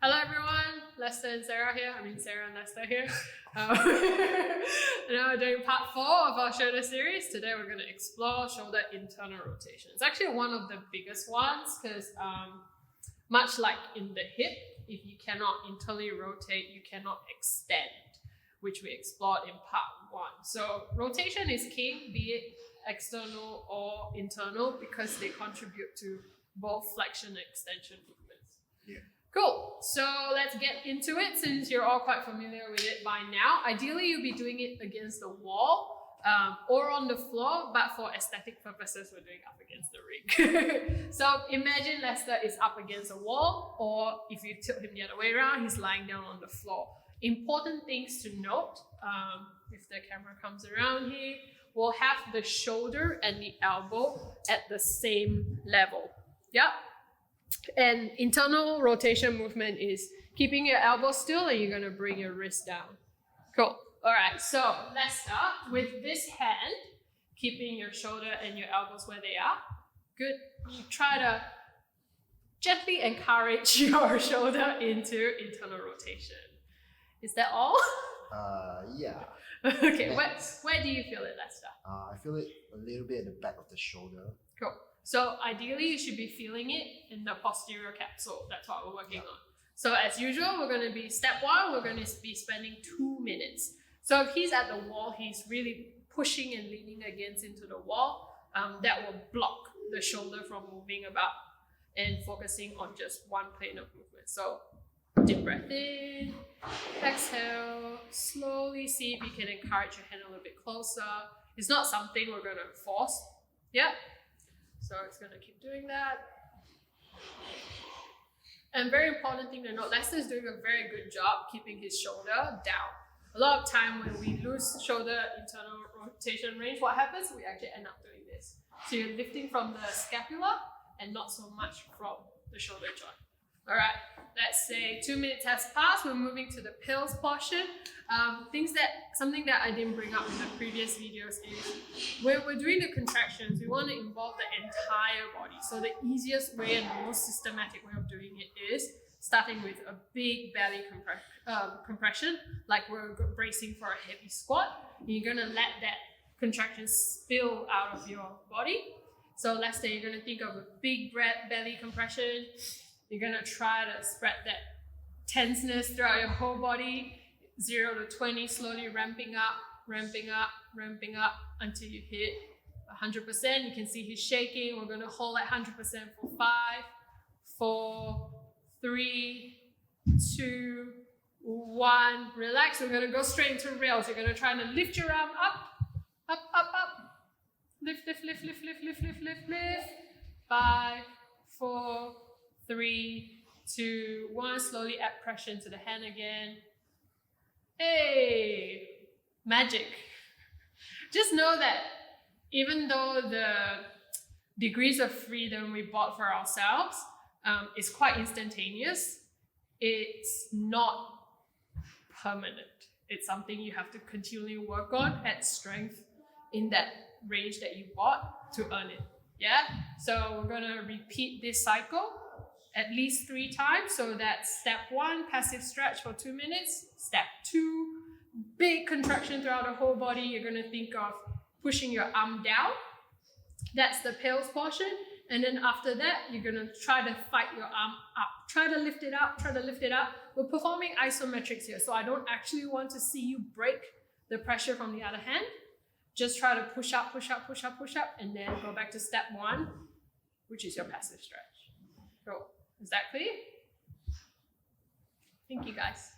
Hello everyone, Lester and Sarah here. Sarah and Lester here. Now we're doing part 4 of our shoulder series. Today we're going to explore shoulder internal rotation. It's actually one of the biggest ones because much like in the hip, if you cannot internally rotate, you cannot extend, which we explored in part 1. So rotation is key, be it external or internal, because they contribute to both flexion and extension movements. Yeah. Cool. So let's get into it since you're all quite familiar with it by now. Ideally, you'll be doing it against the wall or on the floor, but for aesthetic purposes, we're doing up against the ring. So imagine Lester is up against a wall, or if you tilt him the other way around, he's lying down on the floor. Important things to note, if the camera comes around here, we'll have the shoulder and the elbow at the same level. Yeah. And internal rotation movement is keeping your elbow still and you're going to bring your wrist down. Cool. All right, so let's start with this hand, keeping your shoulder and your elbows where they are. Good. You try to gently encourage your shoulder into internal rotation. Is that all? Yeah. Okay, where do you feel it, Lester? I feel it a little bit at the back of the shoulder. Cool. So ideally, you should be feeling it in the posterior capsule. That's what we're working on. So as usual, we're going to be step 1, we're going to be spending 2 minutes. So if he's at the wall, he's really pushing and leaning against into the wall. That will block the shoulder from moving about and focusing on just one plane of movement. So deep breath in, exhale, slowly see if you can encourage your hand a little bit closer. It's not something we're going to force. Yeah. So it's going to keep doing that. And very important thing to note, Lester is doing a very good job keeping his shoulder down. A lot of time when we lose shoulder internal rotation range, what happens? We actually end up doing this. So you're lifting from the scapula and not so much from the shoulder joint. All right, let's say 2 minutes has passed. We're moving to the pills portion. Something that I didn't bring up in the previous videos is when we're doing the contractions, we want to involve the entire body. So the easiest way and the most systematic way of doing it is starting with a big belly compression, like we're bracing for a heavy squat. You're going to let that contraction spill out of your body. So let's say you're going to think of a big belly compression. You're going to try to spread that tenseness throughout your whole body, 0 to 20, slowly ramping up until you hit 100%. You can see he's shaking. We're going to hold at 100% for 5, 4, 3, 2, 1. Relax. We're going to go straight into rails. You're going to try to lift your arm up. Lift. 5, 4, 3, 2, 1. Slowly add pressure into the hand again. Hey, magic. Just know that even though the degrees of freedom we bought for ourselves is quite instantaneous, it's not permanent. It's something you have to continually work on, add strength in that range that you bought to earn it. Yeah? So we're going to repeat this cycle at least 3 times. So that's step 1, passive stretch for 2 minutes. Step 2, big contraction throughout the whole body. You're going to think of pushing your arm down. That's the pills portion. And then after that, you're going to try to fight your arm up. Try to lift it up. We're performing isometrics here. So I don't actually want to see you break the pressure from the other hand. Just try to push up, and then go back to step 1, which is your passive stretch. Cool. Is that clear? Thank you, guys.